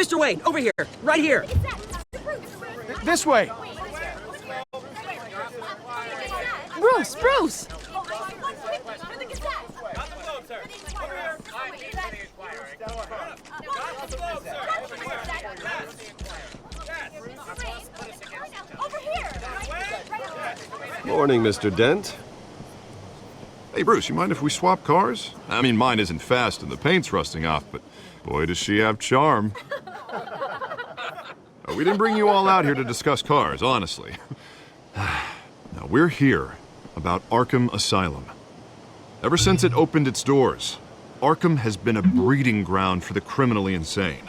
Mr. Wayne, over here, right here. This way. Bruce! Morning, Mr. Dent. Hey, Bruce, you mind if we swap cars? I mean, mine isn't fast and the paint's rusting off, but boy, does she have charm. We didn't bring you all out here to discuss cars, honestly. Now, we're here about Arkham Asylum. Ever since it opened its doors, Arkham has been a breeding ground for the criminally insane.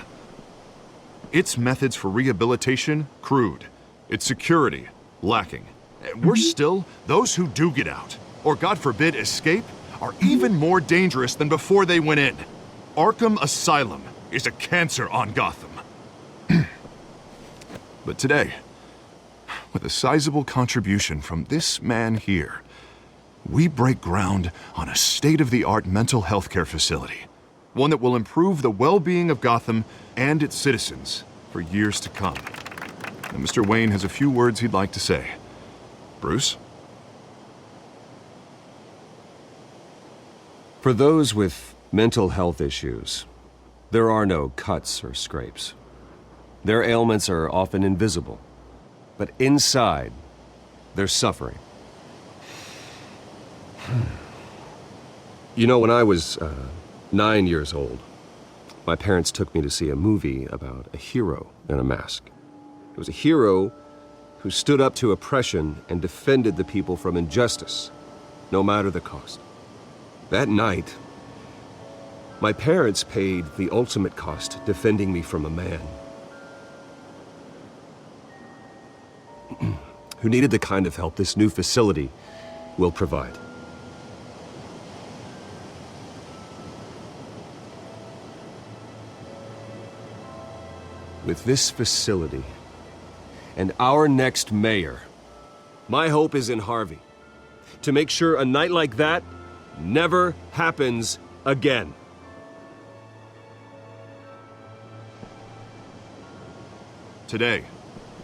Its methods for rehabilitation, crude. Its security, lacking. And worse still, those who do get out, or God forbid escape, are even more dangerous than before they went in. Arkham Asylum is a cancer on Gotham. But today, with a sizable contribution from this man here, we break ground on a state-of-the-art mental health care facility. One that will improve the well-being of Gotham and its citizens for years to come. And Mr. Wayne has a few words he'd like to say. Bruce? For those with mental health issues, there are no cuts or scrapes. Their ailments are often invisible, but inside, they're suffering. You know, when I was 9 years old, my parents took me to see a movie about a hero in a mask. It was a hero who stood up to oppression and defended the people from injustice, no matter the cost. That night, my parents paid the ultimate cost defending me from a man who needed the kind of help this new facility will provide. With this facility and our next mayor, my hope is in Harvey, to make sure a night like that never happens again. Today,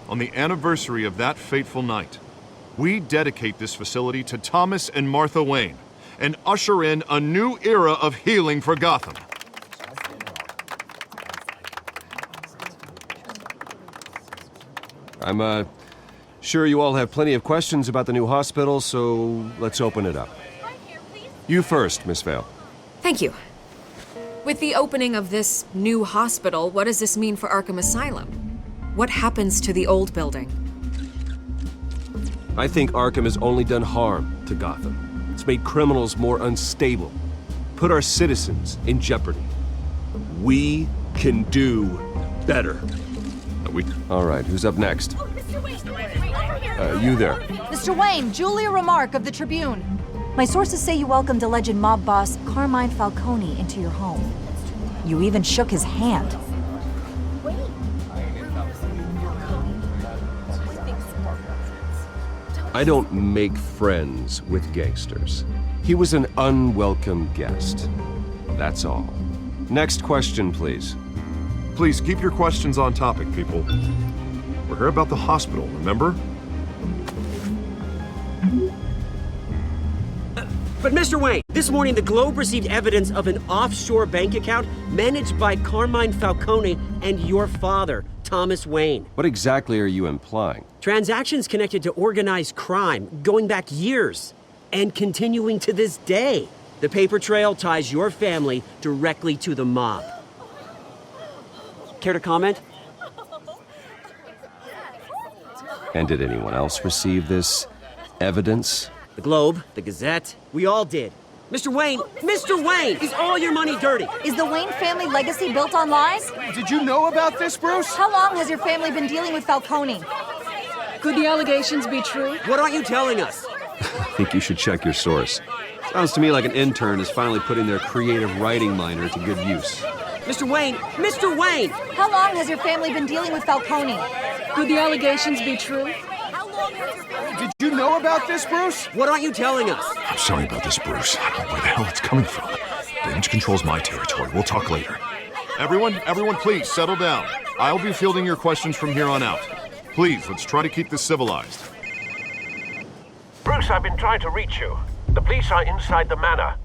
on the anniversary of that fateful night, we dedicate this facility to Thomas and Martha Wayne and usher in a new era of healing for Gotham. I'm sure you all have plenty of questions about the new hospital, so let's open it up. You first, Miss Vale. Thank you. With the opening of this new hospital, what does this mean for Arkham Asylum? What happens to the old building? I think Arkham has only done harm to Gotham. It's made criminals more unstable, put our citizens in jeopardy. We can do better. All right, who's up next? You there. Mr. Wayne, Julia Remark of the Tribune. My sources say you welcomed alleged mob boss Carmine Falcone into your home. You even shook his hand. I don't make friends with gangsters. He was an unwelcome guest. That's all. Next question, please. Please keep your questions on topic, people. We're here about the hospital, remember? But Mr. Wayne, this morning the Globe received evidence of an offshore bank account managed by Carmine Falcone and your father, Thomas Wayne. What exactly are you implying? Transactions connected to organized crime going back years and continuing to this day. The paper trail ties your family directly to the mob. Care to comment? And did anyone else receive this evidence? The Globe, the Gazette, we all did. Mr. Wayne, is all your money dirty? Is the Wayne family legacy built on lies? Did you know about this, Bruce? How long has your family been dealing with Falcone? Could the allegations be true? What aren't you telling us? I think you should check your source. Sounds to me like an intern is finally putting their creative writing minor to good use. Mr. Wayne! How long has your family been dealing with Falcone? Could the allegations be true? Did you know about this, Bruce? What aren't you telling us? I'm sorry about this, Bruce. I don't know where the hell it's coming from. Damage control's my territory. We'll talk later. Everyone, please settle down. I'll be fielding your questions from here on out. Please, let's try to keep this civilized. Bruce, I've been trying to reach you. The police are inside the manor.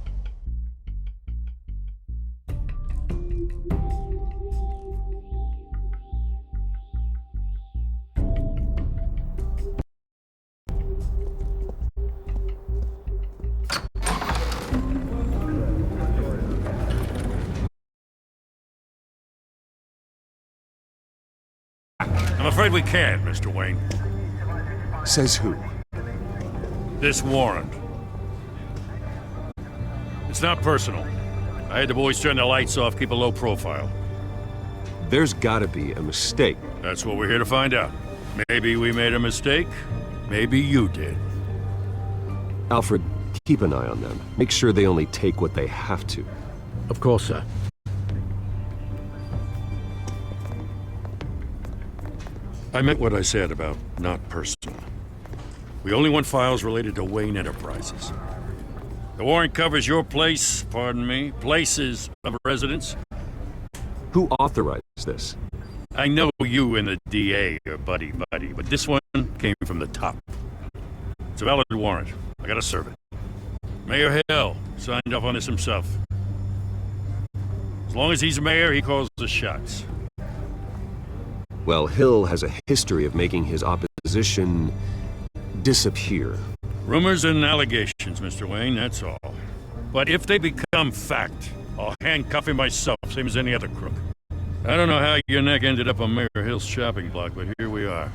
I'm afraid we can't, Mr. Wayne. Says who? This warrant. It's not personal. I had the boys turn the lights off, keep a low profile. There's gotta be a mistake. That's what we're here to find out. Maybe we made a mistake. Maybe you did. Alfred, keep an eye on them. Make sure they only take what they have to. Of course, sir. I meant what I said about not personal. We only want files related to Wayne Enterprises. The warrant covers your place, pardon me, places of residence. Who authorized this? I know you and the DA are buddy-buddy, but this one came from the top. It's a valid warrant. I gotta serve it. Mayor Hill signed off on this himself. As long as he's mayor, he calls the shots. Well, Hill has a history of making his opposition disappear. Rumors and allegations, Mr. Wayne, that's all. But if they become fact, I'll handcuff him myself, same as any other crook. I don't know how your neck ended up on Mayor Hill's shopping block, but here we are.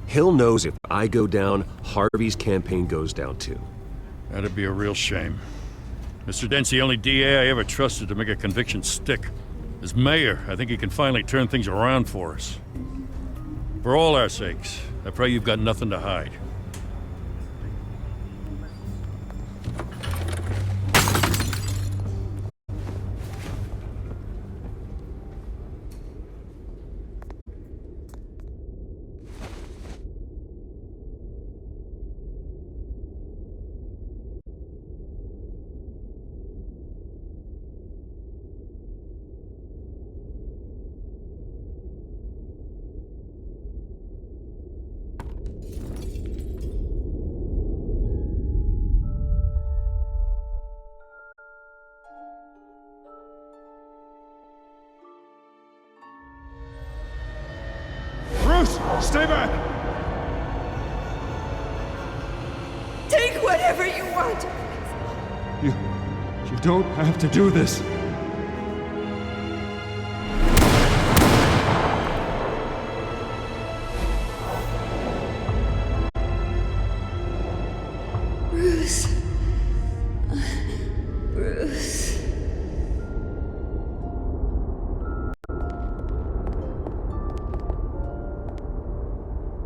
Hill knows if I go down, Harvey's campaign goes down too. That'd be a real shame. Mr. Dent's the only DA I ever trusted to make a conviction stick. As mayor, I think he can finally turn things around for us. For all our sakes, I pray you've got nothing to hide. Bruce, stay back! Take whatever you want. You don't have to do this. Bruce. Bruce.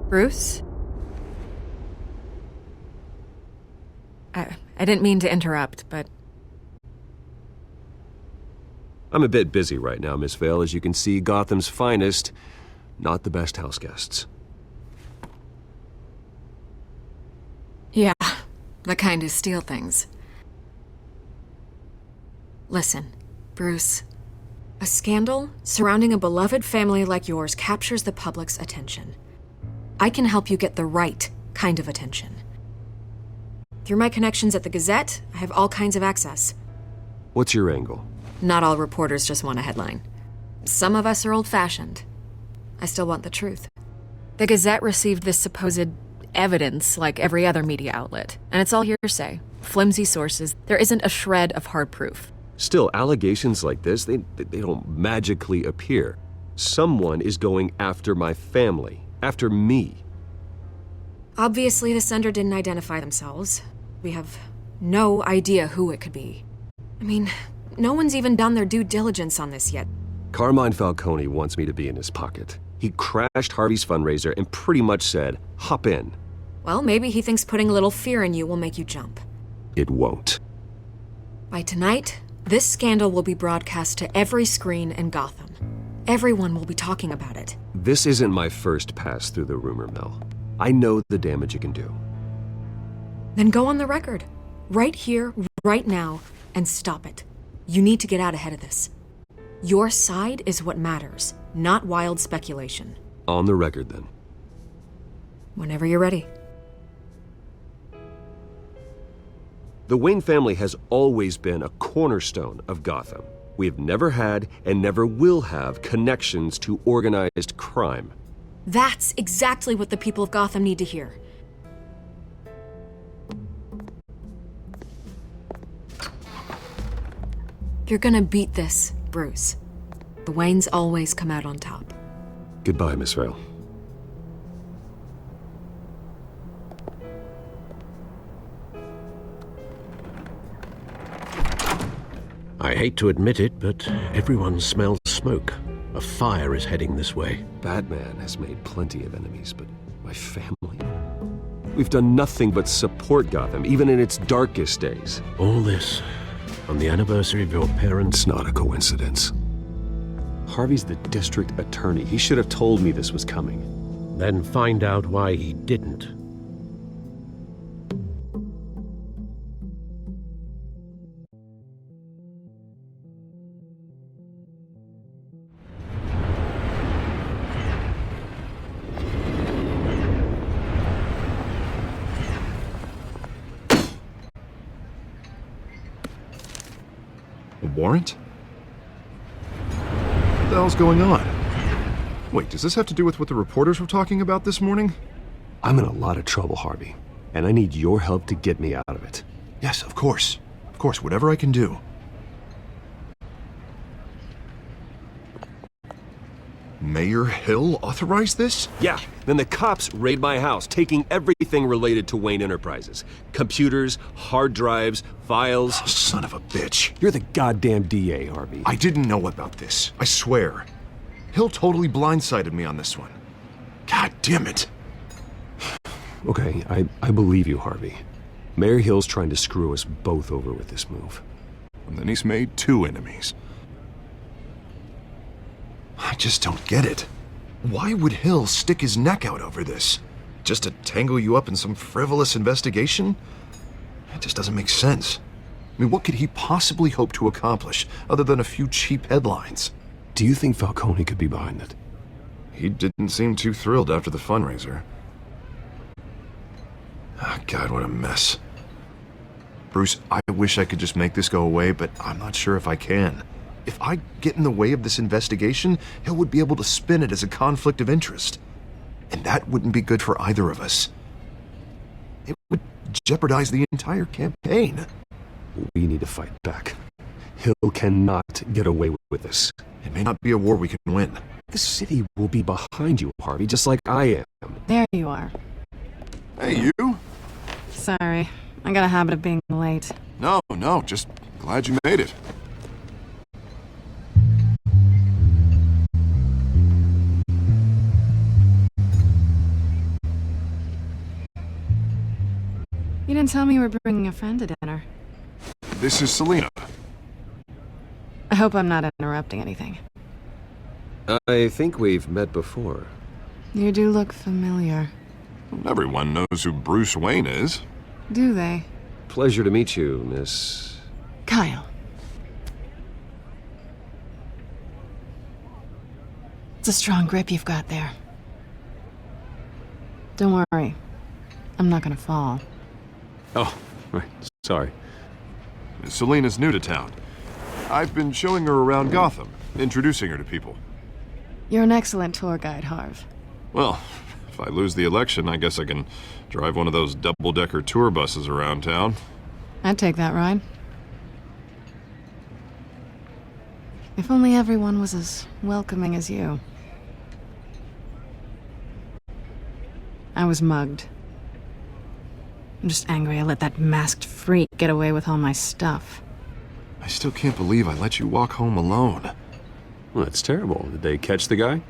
Bruce? I didn't mean to interrupt, but... I'm a bit busy right now, Miss Vale. As you can see, Gotham's finest, not the best house guests. Yeah, the kind who steal things. Listen, Bruce. A scandal surrounding a beloved family like yours captures the public's attention. I can help you get the right kind of attention. Through my connections at the Gazette, I have all kinds of access. What's your angle? Not all reporters just want a headline. Some of us are old-fashioned. I still want the truth. The Gazette received this supposed evidence like every other media outlet, and it's all hearsay, flimsy sources. There isn't a shred of hard proof. Still, allegations like this, they don't magically appear. Someone is going after my family, after me. Obviously, the sender didn't identify themselves. We have no idea who it could be. I mean, no one's even done their due diligence on this yet. Carmine Falcone wants me to be in his pocket. He crashed Harvey's fundraiser and pretty much said, hop in. Well, maybe he thinks putting a little fear in you will make you jump. It won't. By tonight, this scandal will be broadcast to every screen in Gotham. Everyone will be talking about it. This isn't my first pass through the rumor mill. I know the damage it can do. Then go on the record. Right here, right now, and stop it. You need to get out ahead of this. Your side is what matters, not wild speculation. On the record, then. Whenever you're ready. The Wayne family has always been a cornerstone of Gotham. We have never had and never will have connections to organized crime. That's exactly what the people of Gotham need to hear. You're gonna beat this, Bruce. The Waynes always come out on top. Goodbye, Miss Vale. I hate to admit it, but everyone smells smoke. A fire is heading this way. Batman has made plenty of enemies, but my family? We've done nothing but support Gotham, even in its darkest days. All this on the anniversary of your parents' It's not a coincidence. Harvey's the district attorney. He should have told me this was coming. Then find out why he didn't. A warrant? What the hell's going on? Wait, does this have to do with what the reporters were talking about this morning? I'm in a lot of trouble, Harvey, and I need your help to get me out of it. Yes, of course. Of course, whatever I can do. Mayor Hill authorized this? Yeah, then the cops raid my house, taking everything related to Wayne Enterprises. Computers, hard drives, files. Oh, son of a bitch. You're the goddamn DA, Harvey. I didn't know about this. I swear. Hill totally blindsided me on this one. God damn it. Okay, I believe you, Harvey. Mayor Hill's trying to screw us both over with this move. And then he's made 2 enemies. I just don't get it. Why would Hill stick his neck out over this? Just to tangle you up in some frivolous investigation? It just doesn't make sense. I mean, what could he possibly hope to accomplish other than a few cheap headlines? Do you think Falcone could be behind it? He didn't seem too thrilled after the fundraiser. Ah, God, what a mess. Bruce, I wish I could just make this go away, but I'm not sure if I can. If I get in the way of this investigation, Hill would be able to spin it as a conflict of interest. And that wouldn't be good for either of us. It would jeopardize the entire campaign. We need to fight back. Hill cannot get away with this. It may not be a war we can win. The city will be behind you, Harvey, just like I am. There you are. Hey, you? Sorry, I got a habit of being late. No, just glad you made it. You didn't tell me you were bringing a friend to dinner. This is Selina. I hope I'm not interrupting anything. I think we've met before. You do look familiar. Everyone knows who Bruce Wayne is. Do they? Pleasure to meet you, Miss... Kyle. It's a strong grip you've got there. Don't worry. I'm not gonna fall. Oh, right. Sorry. Selina's new to town. I've been showing her around Gotham, introducing her to people. You're an excellent tour guide, Harv. Well, if I lose the election, I guess I can drive one of those double-decker tour buses around town. I'd take that ride. If only everyone was as welcoming as you. I was mugged. I'm just angry I let that masked freak get away with all my stuff. I still can't believe I let you walk home alone. Well, that's terrible. Did they catch the guy?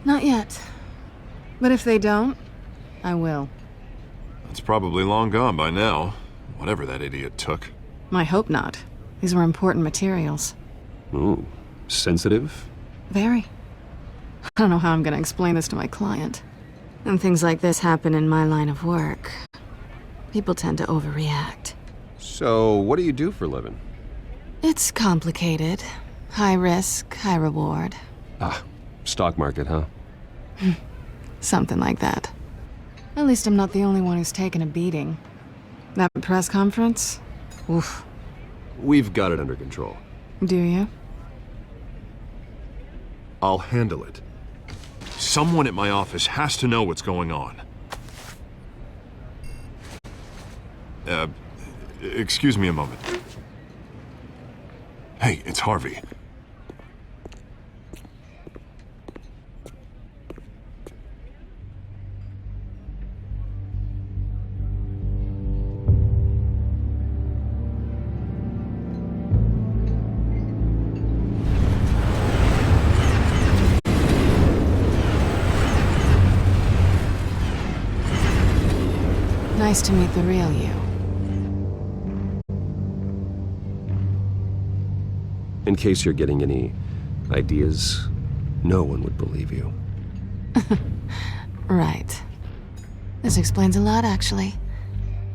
Not yet. But if they don't, I will. It's probably long gone by now, whatever that idiot took. I hope not. These were important materials. Ooh, sensitive? Very. I don't know how I'm gonna explain this to my client. And things like this happen in my line of work. People tend to overreact. So, what do you do for a living? It's complicated. High risk, high reward. Ah, Stock market, huh? Something like that. At least I'm not the only one who's taken a beating. That press conference? Oof. We've got it under control. Do you? I'll handle it. Someone at my office has to know what's going on. Excuse me a moment. Hey, it's Harvey. Nice to meet the real you. In case you're getting any ideas, no one would believe you. Right. This explains a lot, actually.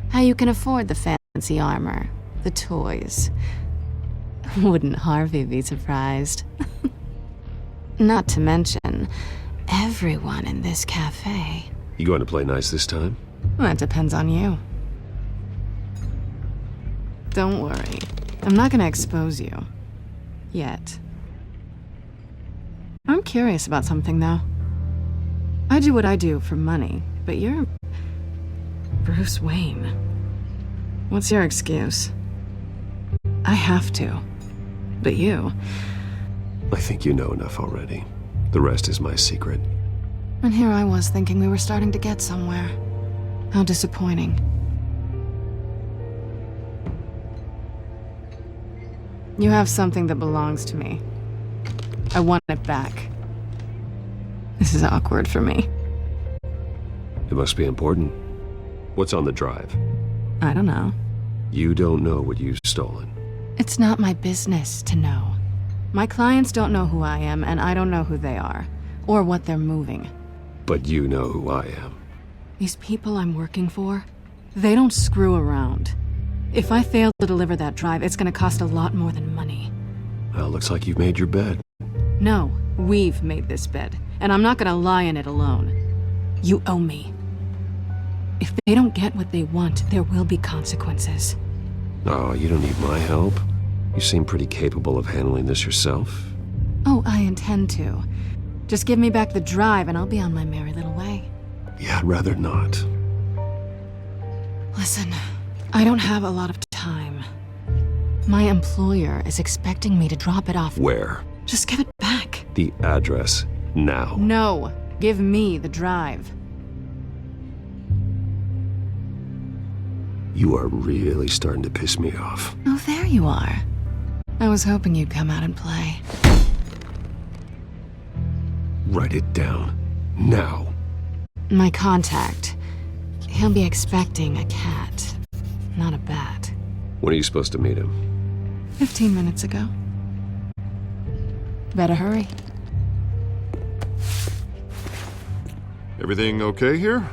How you can afford the fancy armor, the toys. Wouldn't Harvey be surprised? Not to mention, everyone in this cafe. You going to play nice this time? That depends on you. Don't worry. I'm not gonna expose you. Yet. I'm curious about something, though. I do what I do for money, but you're... Bruce Wayne. What's your excuse? I have to. But you... I think you know enough already. The rest is my secret. And here I was thinking we were starting to get somewhere. How disappointing. You have something that belongs to me. I want it back. This is awkward for me. It must be important. What's on the drive? I don't know. You don't know what you've stolen. It's not my business to know. My clients don't know who I am, and I don't know who they are, or what they're moving. But you know who I am. These people I'm working for, they don't screw around. If I fail to deliver that drive, it's gonna cost a lot more than money. Well, looks like you've made your bed. No, we've made this bed, and I'm not gonna lie in it alone. You owe me. If they don't get what they want, there will be consequences. Oh, you don't need my help. You seem pretty capable of handling this yourself. Oh, I intend to. Just give me back the drive and I'll be on my merry little way. Yeah, I'd rather not. Listen, I don't have a lot of time. My employer is expecting me to drop it off. Where? Just give it back. The address, now. No, give me the drive. You are really starting to piss me off. Oh, there you are. I was hoping you'd come out and play. Write it down. Now. My contact. He'll be expecting a cat, not a bat. When are you supposed to meet him? 15 minutes ago. Better hurry. Everything okay here?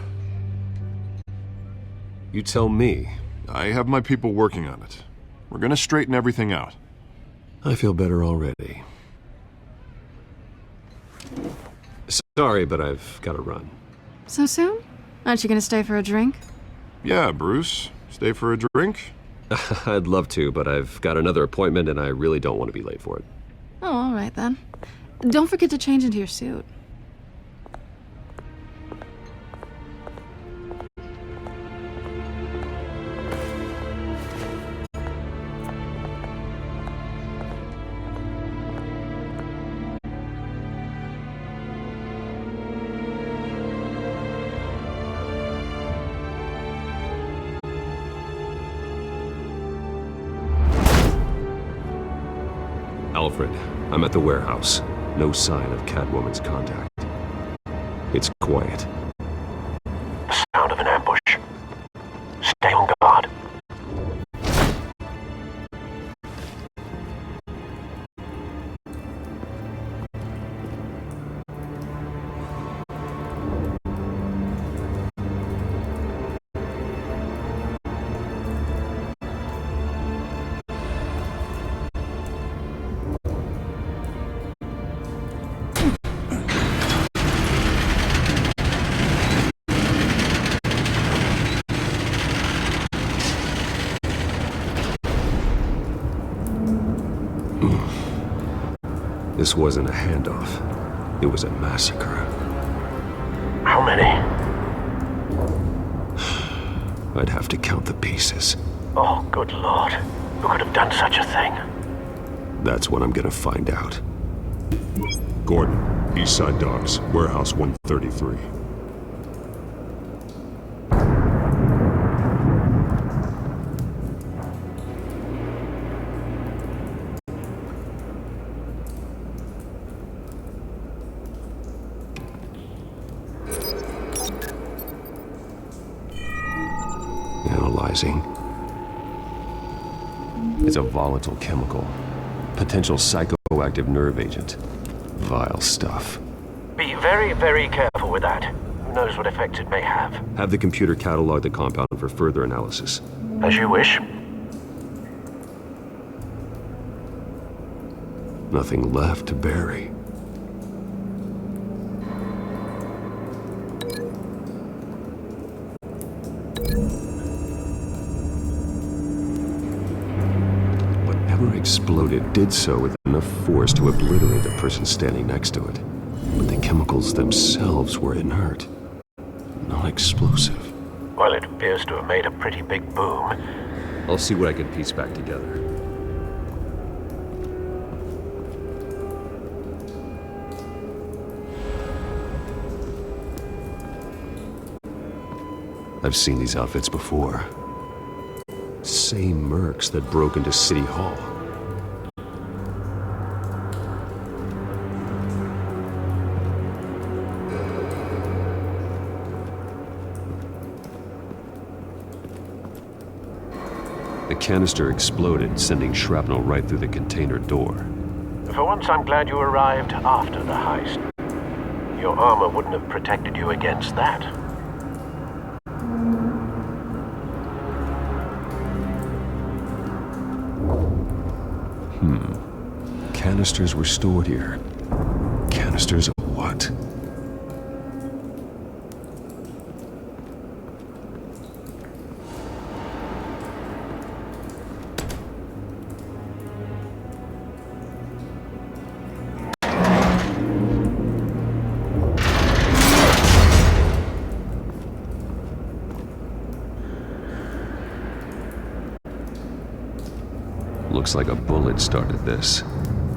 You tell me. I have my people working on it. We're gonna straighten everything out. I feel better already. Sorry, but I've got to run. So soon? Aren't you gonna stay for a drink? Yeah, Bruce. Stay for a drink? I'd love to, but I've got another appointment and I really don't want to be late for it. Oh, all right then. Don't forget to change into your suit. Alfred, I'm at the warehouse. No sign of Catwoman's contact. It's quiet. The sound of an ambush. Stay on guard. This wasn't a handoff. It was a massacre. How many? I'd have to count the pieces. Oh, good lord. Who could have done such a thing? That's what I'm gonna find out. Gordon, Eastside Docks, Warehouse 133. Analyzing. It's a volatile chemical. Potential psychoactive nerve agent. Vile stuff. Be very, very careful with that. Who knows what effects it may have. Have the computer catalog the compound for further analysis. As you wish. Nothing left to bury. Whatever exploded did so with enough force to obliterate the person standing next to it. But the chemicals themselves were inert, not explosive. Well, it appears to have made a pretty big boom. I'll see what I can piece back together. I've seen these outfits before. Same mercs that broke into City Hall. The canister exploded, sending shrapnel right through the container door. For once, I'm glad you arrived after the heist. Your armor wouldn't have protected you against that. Canisters were stored here. Canisters of what? Looks like a bullet started this.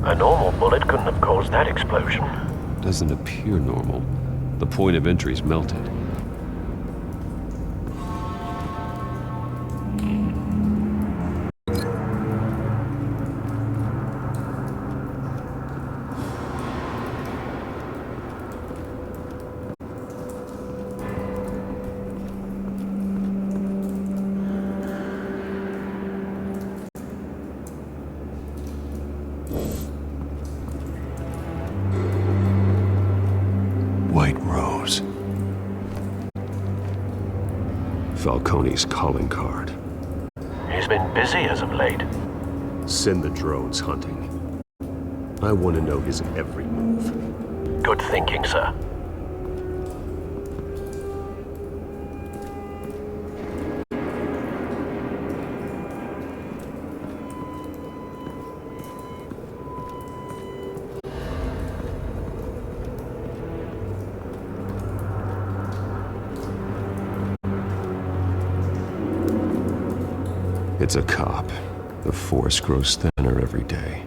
A normal bullet couldn't have caused that explosion. Doesn't appear normal. The point of entry's melted. White Rose. Falcone's calling card. He's been busy as of late. Send the drones hunting. I want to know his every move. Good thinking, sir. It's a cop. The force grows thinner every day.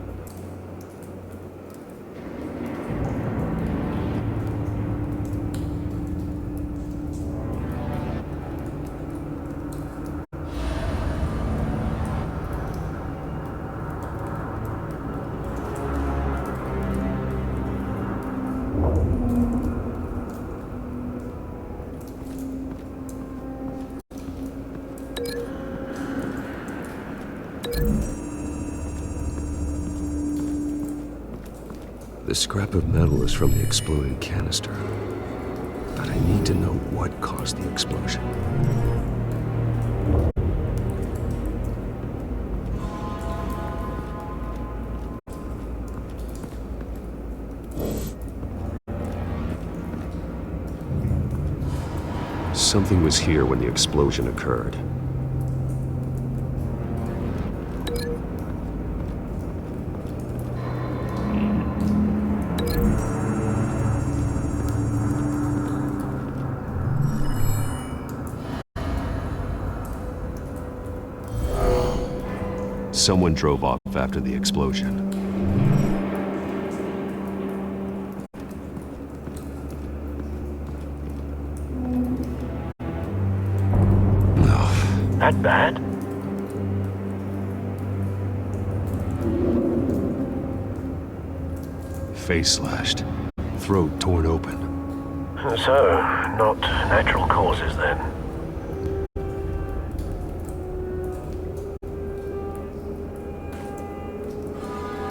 The scrap of metal is from the exploded canister. But I need to know what caused the explosion. Something was here when the explosion occurred. Someone drove off after the explosion. That bad? Face slashed, throat torn open. So, not natural causes then?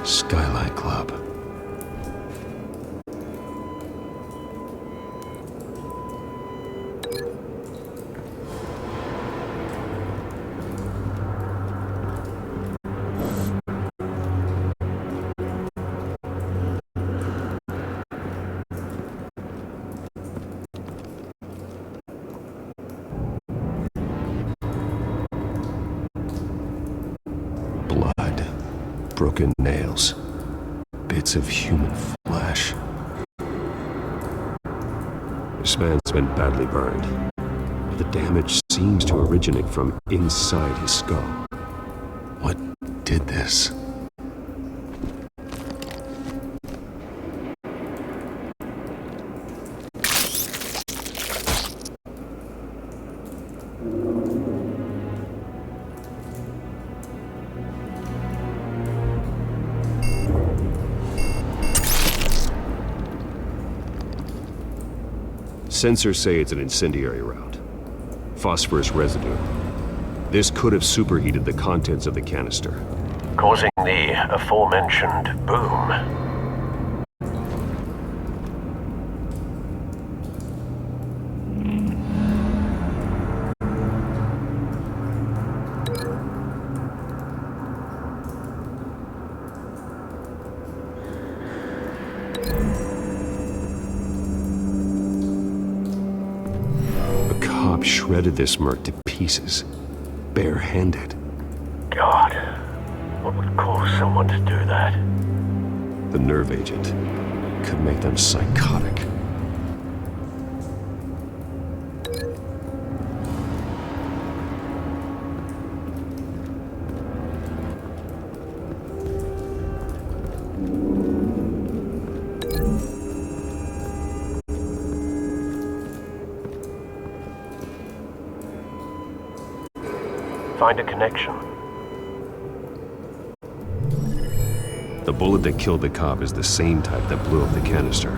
Skylight Club. Blood, broken nails, bits of human flesh. This man's been badly burned. The damage seems to originate from inside his skull. What did this? Sensors say it's an incendiary route. Phosphorus residue. This could have superheated the contents of the canister, Causing the aforementioned boom. Shredded this merc to pieces, barehanded. God, what would cause someone to do that? The nerve agent could make them psychotic. Find a connection. The bullet that killed the cop is the same type that blew up the canister.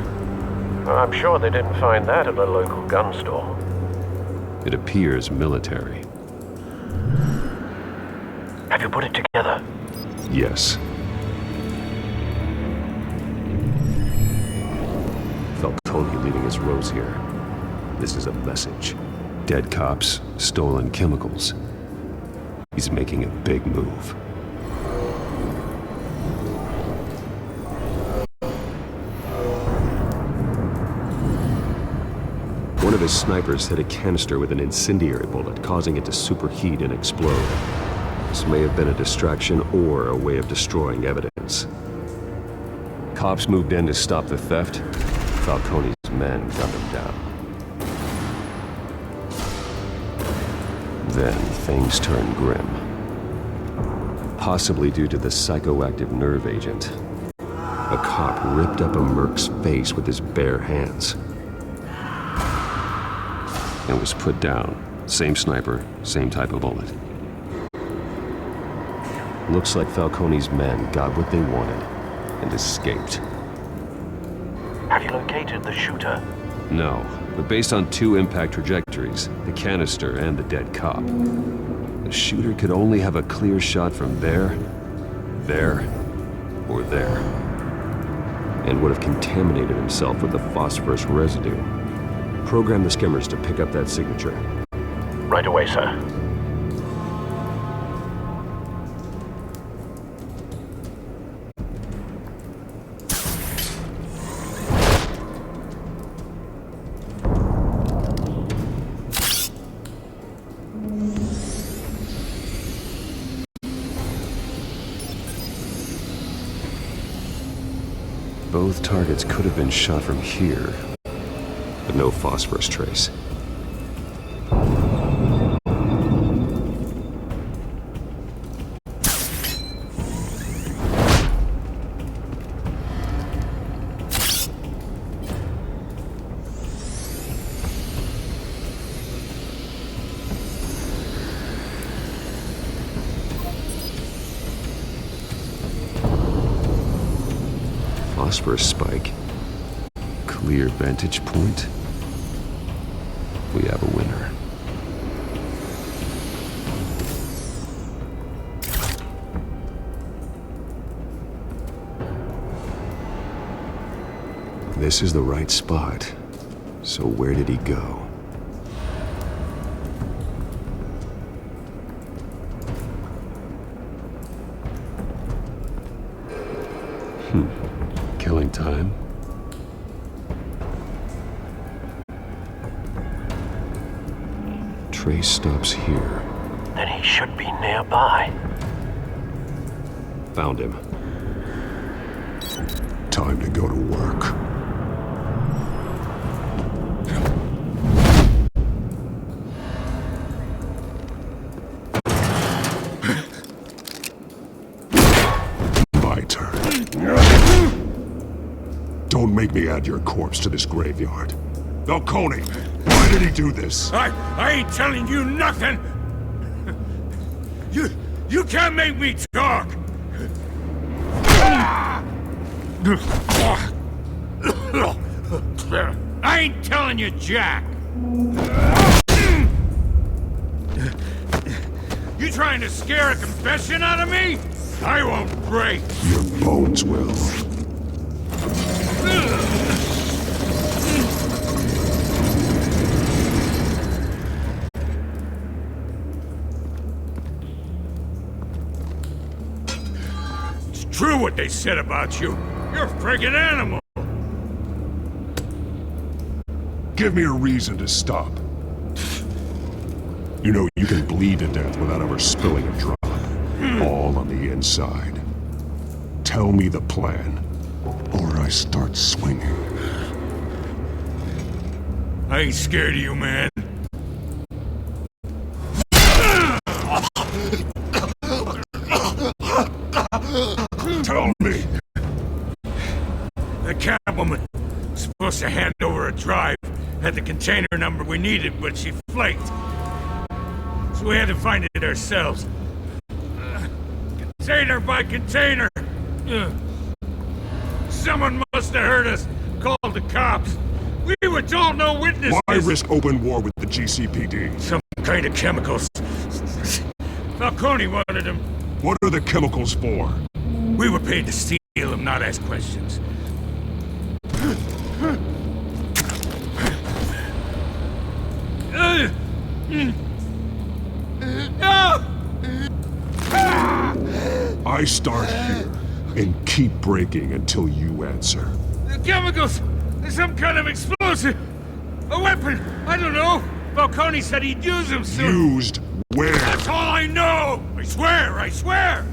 I'm sure they didn't find that at a local gun store. It appears military. Have you put it together? Yes. Falcone leaving his rose here. This is a message. Dead cops, stolen chemicals. He's making a big move. One of his snipers hit a canister with an incendiary bullet, causing it to superheat and explode. This may have been a distraction or a way of destroying evidence. Cops moved in to stop the theft. Falcone's men got them down. Then things turned grim. Possibly due to the psychoactive nerve agent. A cop ripped up a merc's face with his bare hands. And was put down. Same sniper, same type of bullet. Looks like Falcone's men got what they wanted and escaped. Have you located the shooter? No, but based on two impact trajectories, the canister and the dead cop, the shooter could only have a clear shot from there, or there, and would have contaminated himself with the phosphorus residue. Program the skimmers to pick up that signature. Right away, sir. Both targets could have been shot from here, but no phosphorus trace. phosphorus spike. Clear vantage point. We have a winner. This is the right spot. So where did he go? Killing time. Trace stops here. Then he should be nearby. Found him. Time to go to work. My turn. Don't make me add your corpse to this graveyard. Falcone, why did he do this? I ain't telling you nothing! You can't make me talk! I ain't telling you jack! You trying to scare a confession out of me? I won't break! Your bones will. It's true what they said about you. You're a friggin' animal! Give me a reason to stop. You know, you can bleed to death without ever spilling a drop. All on the inside. Tell me the plan, or I start swinging. I ain't scared of you, man. Tell me! The Catwoman was supposed to hand over a drive, had the container number we needed, but she flaked. So we had to find it ourselves. Container by container. Someone must have heard us, called the cops. We were told no witnesses. Why risk open war with the GCPD? Some kind of chemicals. Falcone wanted them. What are the chemicals for? We were paid to steal them, not ask questions. I start here and keep breaking until you answer. The chemicals! There's some kind of explosive! A weapon! I don't know! Falcone said he'd use them soon! Used where? That's all I know! I swear! I swear!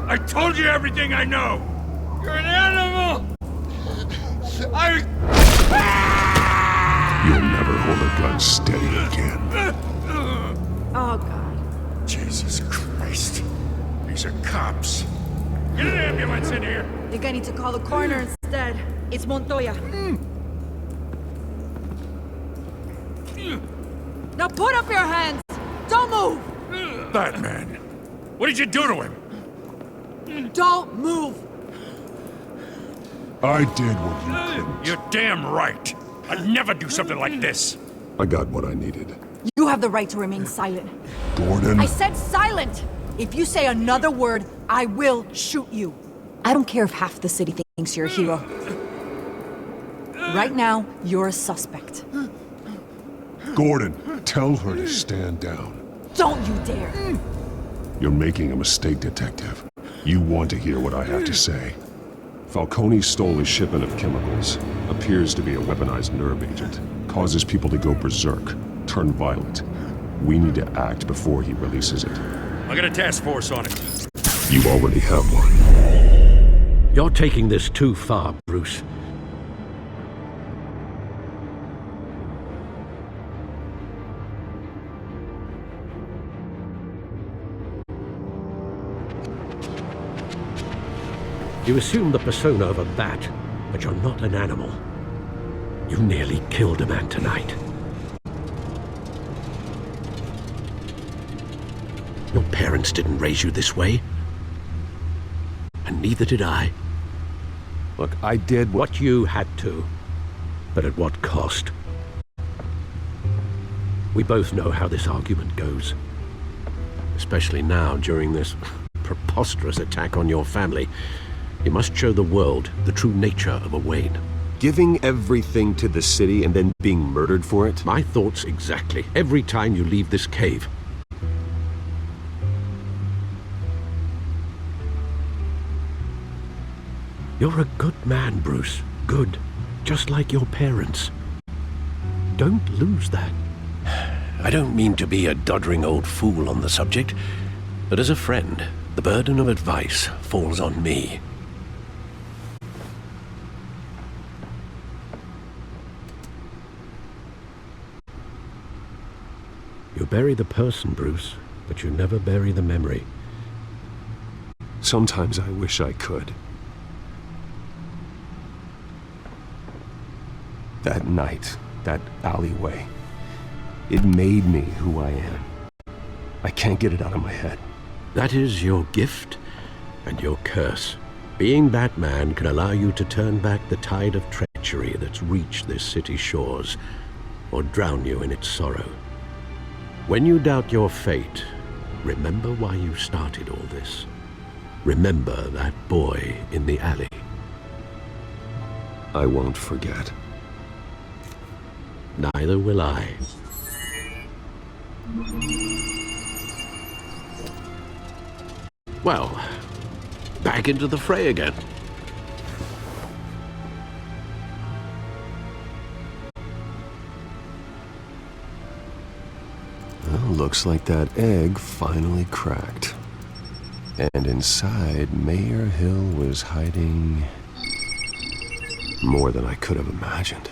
I told you everything I know! You're an animal! You'll never hold a gun steady again. Oh, God. Jesus Christ. These are cops. Get an ambulance in here! Think I need to call the coroner instead. It's Montoya. Now put up your hands! Don't move! Batman, what did you do to him? Don't move! I did what you couldn't. You're damn right. I'd never do something like this. I got what I needed. You have the right to remain silent. Gordon? I said silent! If you say another word, I will shoot you. I don't care if half the city thinks you're a hero. Right now, you're a suspect. Gordon, tell her to stand down. Don't you dare! You're making a mistake, Detective. You want to hear what I have to say. Falcone stole a shipment of chemicals. Appears to be a weaponized nerve agent. Causes people to go berserk, turn violent. We need to act before he releases it. I got a task force on it. You already have one. You're taking this too far, Bruce. You assume the persona of a bat, but you're not an animal. You nearly killed a man tonight. Your parents didn't raise you this way. And neither did I. Look, I did what you had to, but at what cost? We both know how this argument goes. Especially now, during this preposterous attack on your family. You must show the world the true nature of a Wayne. Giving everything to the city and then being murdered for it? My thoughts exactly. Every time you leave this cave. You're a good man, Bruce. Good. Just like your parents. Don't lose that. I don't mean to be a doddering old fool on the subject, but as a friend, the burden of advice falls on me. You bury the person, Bruce, but you never bury the memory. Sometimes I wish I could. That night, that alleyway, it made me who I am. I can't get it out of my head. That is your gift and your curse. Being Batman can allow you to turn back the tide of treachery that's reached this city's shores, or drown you in its sorrow. When you doubt your fate, remember why you started all this. Remember that boy in the alley. I won't forget. Neither will I. Well, back into the fray again. Well, looks like that egg finally cracked. And inside, Mayor Hill was hiding more than I could have imagined.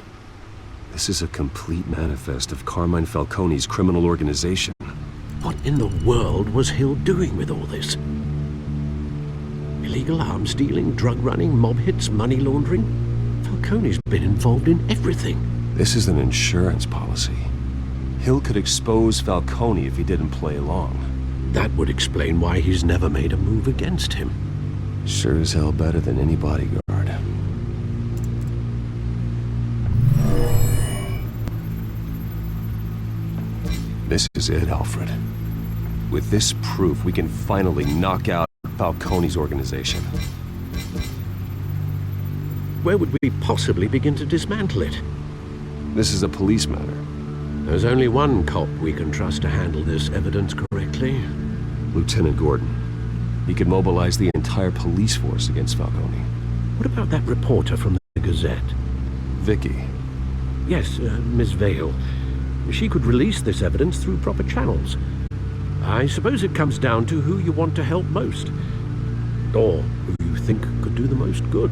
This is a complete manifest of Carmine Falcone's criminal organization. What in the world was Hill doing with all this? Illegal arms dealing, drug running, mob hits, money laundering? Falcone's been involved in everything. This is an insurance policy. Hill could expose Falcone if he didn't play along. That would explain why he's never made a move against him. Sure as hell better than any bodyguard. This is it, Alfred. With this proof, we can finally knock out Falcone's organization. Where would we possibly begin to dismantle it? This is a police matter. There's only one cop we can trust to handle this evidence correctly. Lieutenant Gordon. He could mobilize the entire police force against Falcone. What about that reporter from the Gazette? Vicky. Yes, Miss Vale. She could release this evidence through proper channels. I suppose it comes down to who you want to help most. Or who you think could do the most good.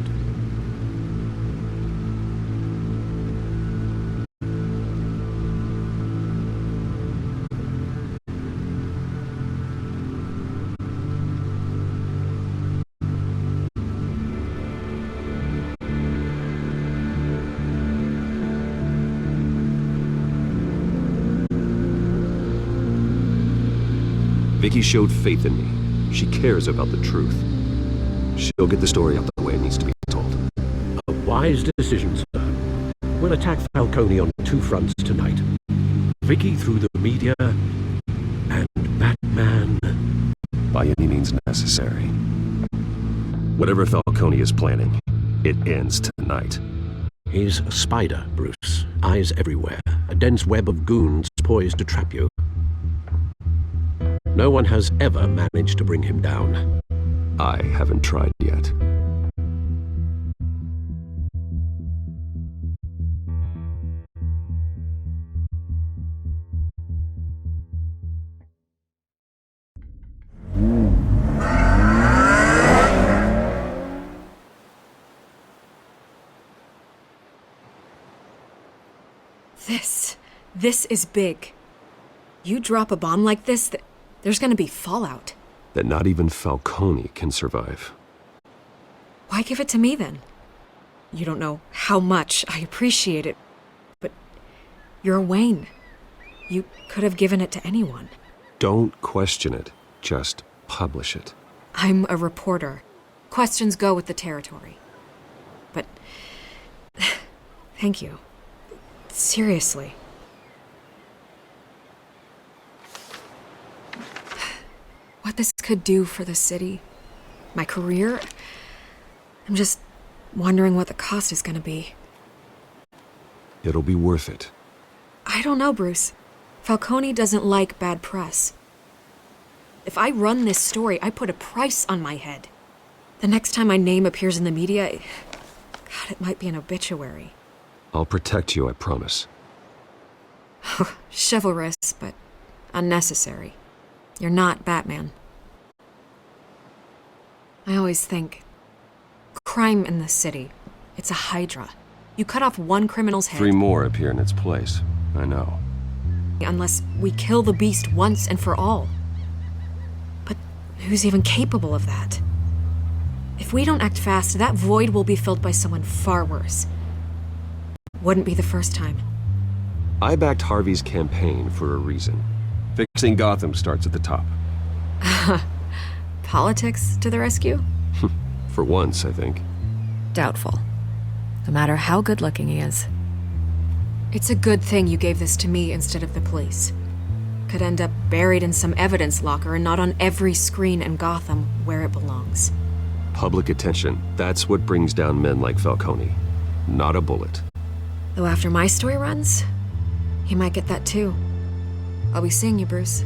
Vicky showed faith in me. She cares about the truth. She'll get the story out the way it needs to be told. A wise decision, sir. We'll attack Falcone on two fronts tonight. Vicky through the media, and Batman... by any means necessary. Whatever Falcone is planning, it ends tonight. He's a spider, Bruce. Eyes everywhere. A dense web of goons poised to trap you. No one has ever managed to bring him down. I haven't tried yet. This is big. You drop a bomb like this, there's gonna be fallout. That not even Falcone can survive. Why give it to me then? You don't know how much I appreciate it, but you're Wayne. You could have given it to anyone. Don't question it. Just publish it. I'm a reporter. Questions go with the territory. but thank you. Seriously. What this could do for the city, my career, I'm just wondering what the cost is gonna be. It'll be worth it. I don't know, Bruce. Falcone doesn't like bad press. If I run this story, I put a price on my head. The next time my name appears in the media, God, it might be an obituary. I'll protect you, I promise. Chivalrous, but unnecessary. You're not Batman. I always think, crime in the city, it's a hydra. You cut off one criminal's head. 3 more appear in its place. I know. Unless we kill the beast once and for all. But who's even capable of that? If we don't act fast, that void will be filled by someone far worse. Wouldn't be the first time. I backed Harvey's campaign for a reason. Fixing Gotham starts at the top. Politics to the rescue? For once, I think. Doubtful. No matter how good-looking he is. It's a good thing you gave this to me instead of the police. Could end up buried in some evidence locker and not on every screen in Gotham where it belongs. Public attention. That's what brings down men like Falcone. Not a bullet. Though after my story runs, he might get that too. I'll be seeing you, Bruce.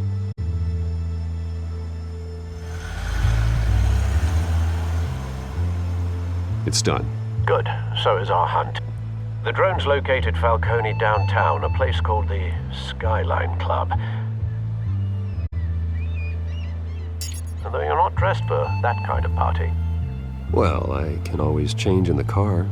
It's done. Good. So is our hunt. The drone's located Falcone downtown, a place called the Skyline Club. Although you're not dressed for that kind of party. Well, I can always change in the car.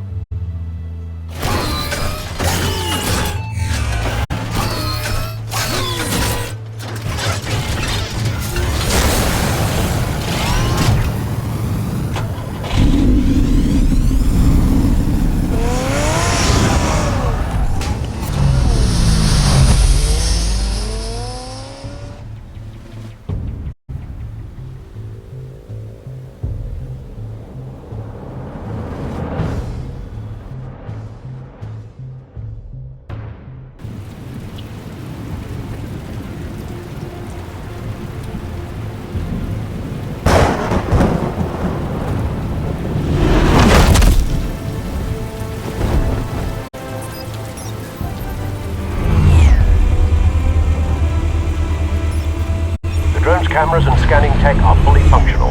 Cameras and scanning tech are fully functional.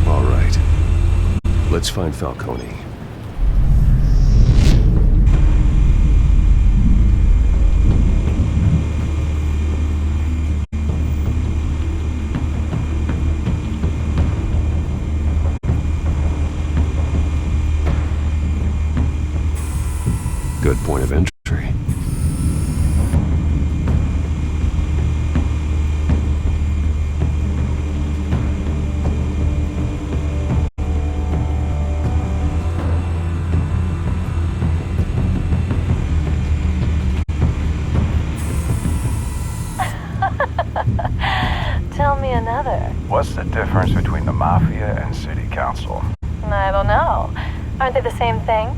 All right. Let's find Falcone. Good point of entry. Tell me another. What's the difference between the Mafia and City Council? I don't know. Aren't they the same thing?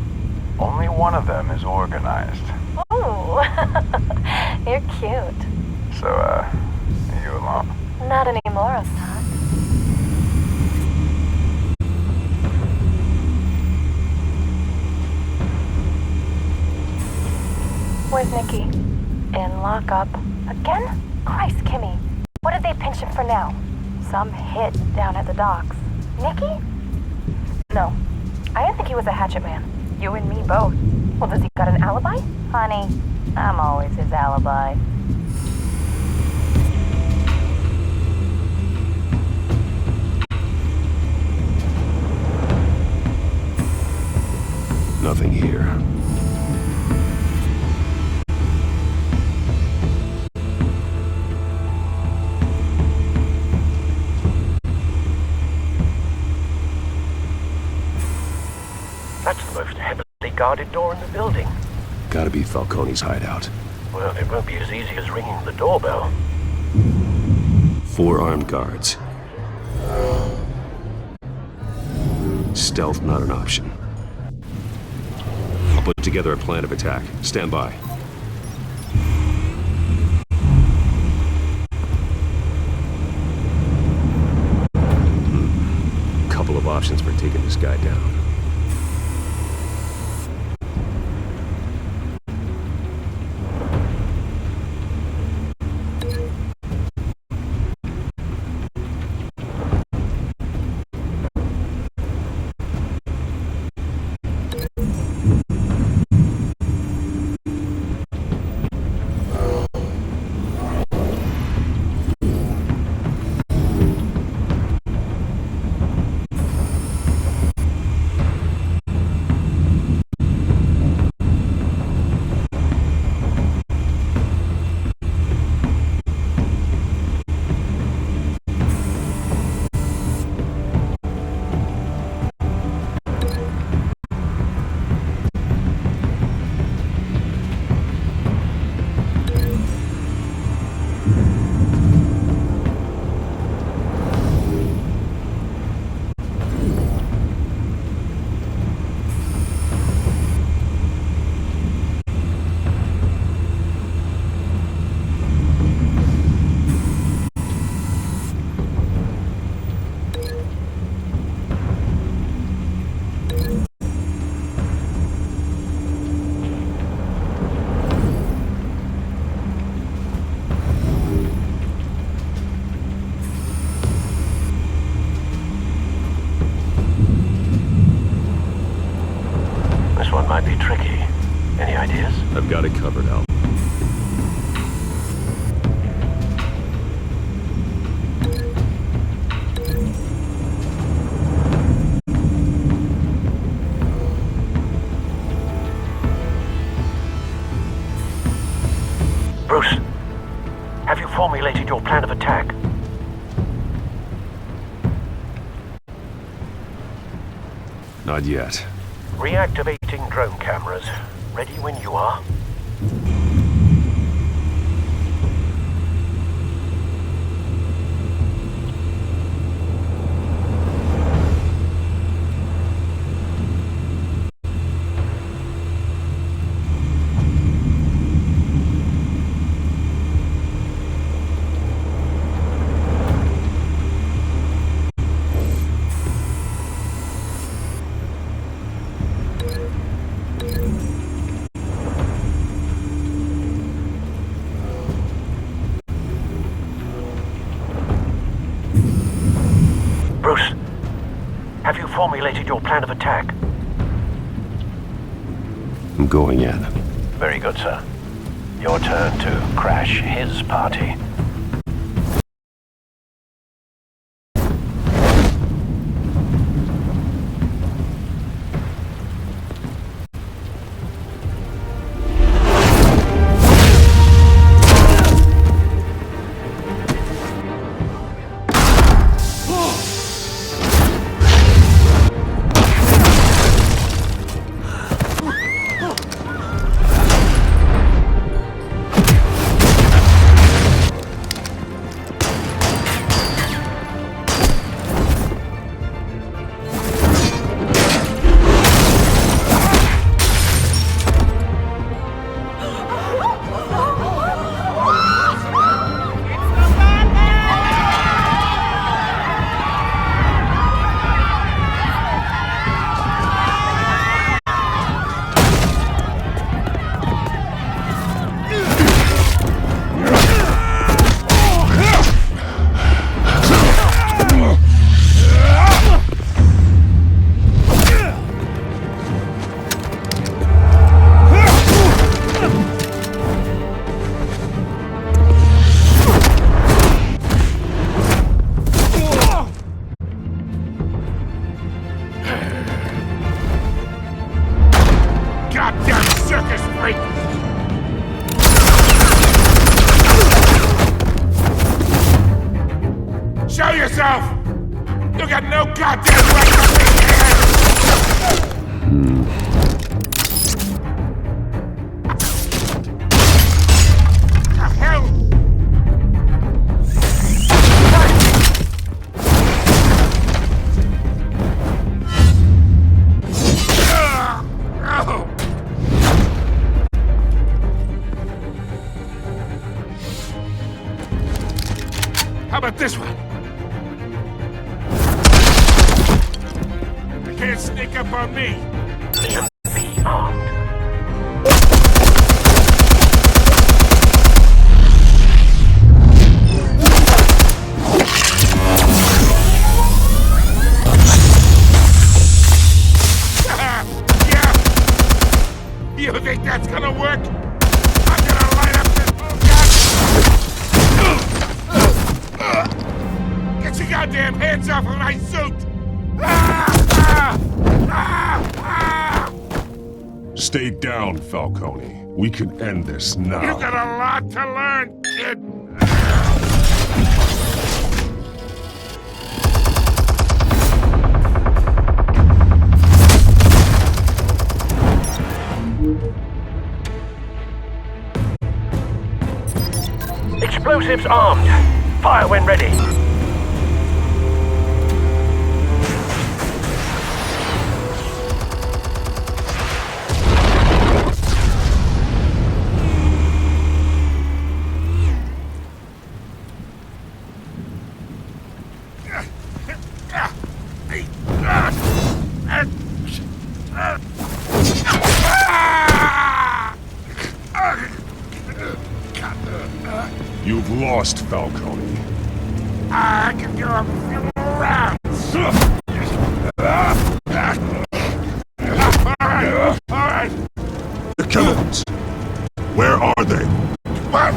Only one of them is organized. Ooh, you're cute. So, are you alone? Not anymore, I'm not. Where's Nikki? In lockup. Again? Christ, Kimmy. What did they pinch him for now? Some hit down at the docks. Nikki? No. I didn't think he was a hatchet man. You and me both. Well, does he got an alibi? Honey, I'm always his alibi. Nothing here. That's the most heavily guarded door in the building. Gotta be Falcone's hideout. Well, it won't be as easy as ringing the doorbell. 4 armed guards. Stealth not an option. put together a plan of attack. Stand by. Couple of options for taking this guy down. This one might be tricky. Any ideas? I've got it covered, Al. Bruce, have you formulated your plan of attack? Not yet. Reactivating drone cameras. Ready when you are. Bruce, have you formulated your plan of attack? I'm going in. Very good, sir. Your turn to crash his party. Show yourself! You got no goddamn right to be here! The hell? can't sneak up on me. Be armed. Yeah. You think that's gonna work? I'm gonna light up this gun. Get your goddamn hands off of my suit! Stay down, Falcone. We can end this now. You got a lot to learn, kid. Explosives armed. Fire when ready. You've lost, Falcone. I can go a few more rounds. All right. The chemicals. Where are they? What?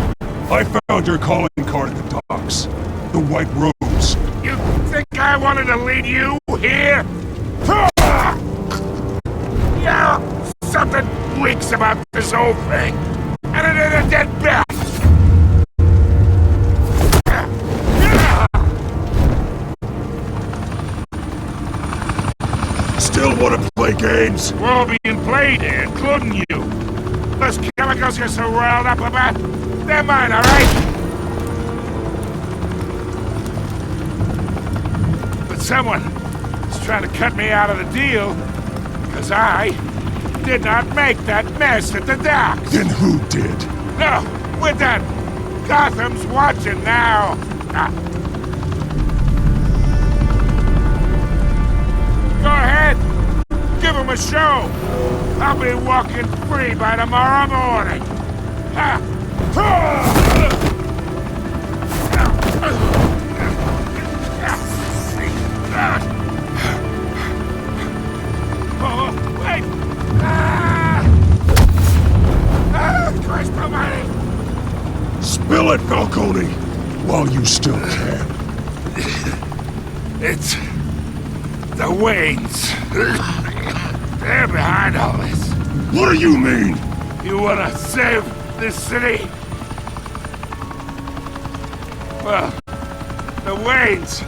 I found your calling card at the docks. The White Rose. You think I wanted to lead you here? Yeah, something leaks about this whole thing. And it ain't a dead bat. Still want to play games? We're all being played here, including you. Those chemicals you're so riled up about, they're mine, all right? But someone is trying to cut me out of the deal, because I did not make that mess at the docks. Then who did? No, we're done. Gotham's watching now. Go ahead. Give him a show. I'll be walking free by tomorrow morning. Oh, wait! Christ almighty! Spill it, Falcone, while you still can. It's the Waynes. They're behind all this. What do you mean? You wanna save this city? Well, the Waynes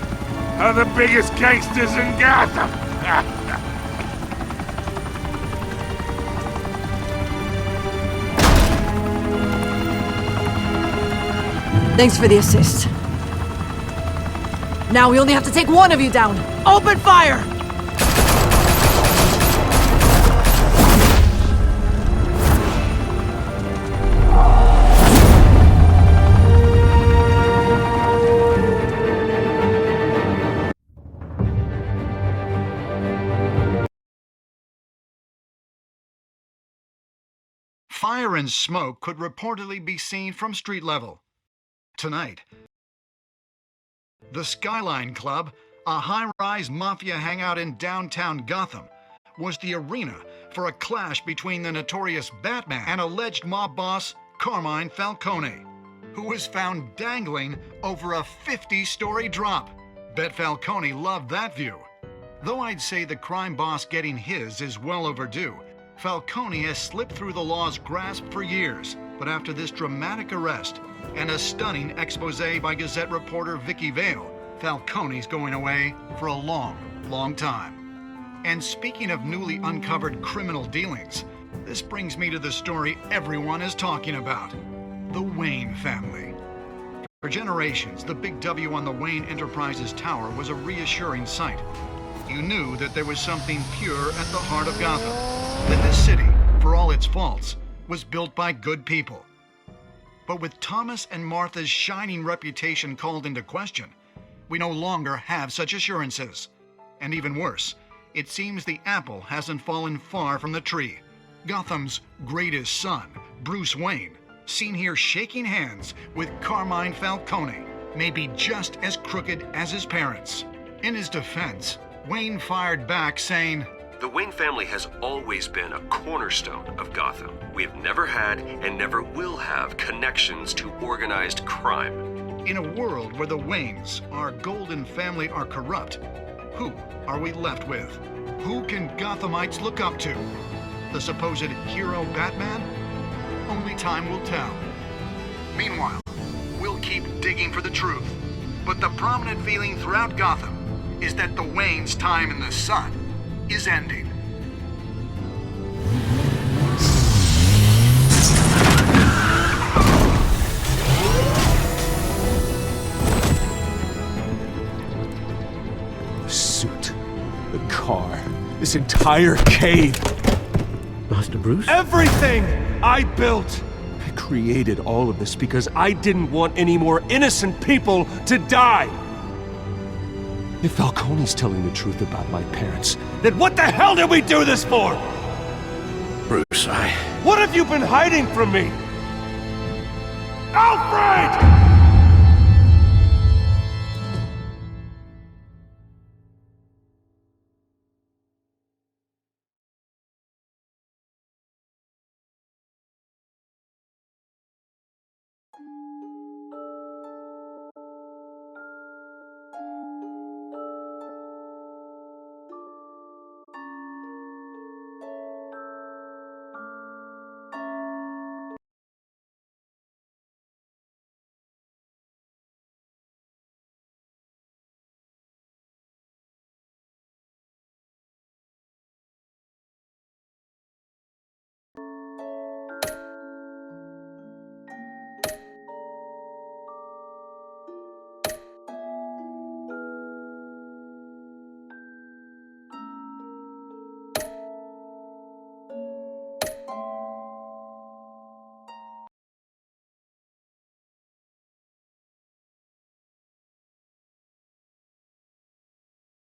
are the biggest gangsters in Gotham. Thanks for the assist. Now we only have to take one of you down. Open fire! Fire and smoke could reportedly be seen from street level. Tonight, the Skyline Club, a high-rise mafia hangout in downtown Gotham, was the arena for a clash between the notorious Batman and alleged mob boss Carmine Falcone, who was found dangling over a 50-story drop. Bet Falcone loved that view. Though I'd say the crime boss getting his is well overdue, Falcone has slipped through the law's grasp for years. But after this dramatic arrest and a stunning expose by Gazette reporter Vicky Vale, Falcone's going away for a long, long time. And speaking of newly uncovered criminal dealings, this brings me to the story everyone is talking about: the Wayne family. For generations, the big W on the Wayne Enterprises Tower was a reassuring sight. You knew that there was something pure at the heart of Gotham, that this city, for all its faults, was built by good people. But with Thomas and Martha's shining reputation called into question, we no longer have such assurances. And even worse, it seems the apple hasn't fallen far from the tree. Gotham's greatest son, Bruce Wayne, seen here shaking hands with Carmine Falcone, may be just as crooked as his parents. In his defense, Wayne fired back saying, "The Wayne family has always been a cornerstone of Gotham. We have never had and never will have connections to organized crime." In a world where the Waynes, our golden family, are corrupt, who are we left with? Who can Gothamites look up to? The supposed hero Batman? Only time will tell. Meanwhile, we'll keep digging for the truth. But the prominent feeling throughout Gotham is that the Waynes' time in the sun is ending. The suit, the car, this entire cave. Master Bruce? Everything I built! I created all of this because I didn't want any more innocent people to die! If Falcone's telling the truth about my parents, then what the hell did we do this for? Bruce, What have you been hiding from me?